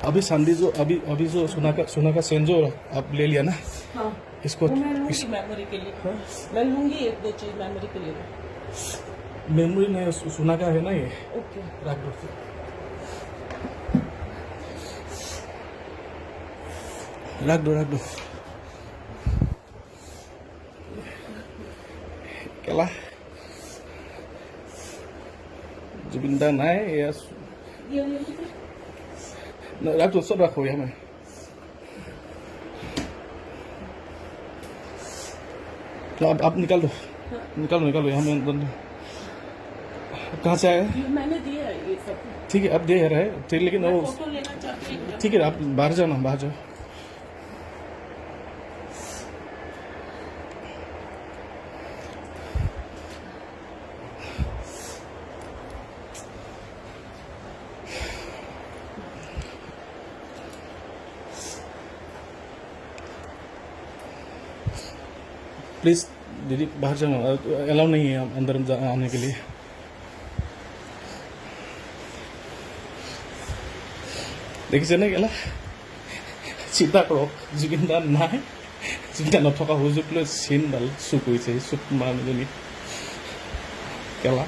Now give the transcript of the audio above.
अभी संडे जो अभी जो सोना का चेन जो आप ले लिया ना, हाँ इसको वो मैं लूंगी मेमोरी के लिए। हाँ? मैं लूंगी एक दो चीज मेमोरी के लिए। मेमोरी नहीं, सोना का है ना ये, ओके रख दो। रख दो केला जुबिंदा नाय या रख दो, सब रखो यहाँ में। तो आप निकाल दो, निकालो यहाँ में। कहाँ से आया? मैंने दिया है ये सब। ठीक है, अब दे रहा है ठीक, लेकिन मैं वो फोटो लेना चाहती हूँ। ठीक है, आप बाहर जाओ ना, बाहर जाओ। प्लीज दीदी बाहर जाओ, अलाउ नहीं है अंदर आने के लिए। দেখিছে নে কেলা চিন্তা কৰক, জুবিনদাৰ নাই, জুবিনদাৰ নথকা সুযোগ লৈ চিনডাল চুক হৈছে, চুক মানুহজনী কেলা।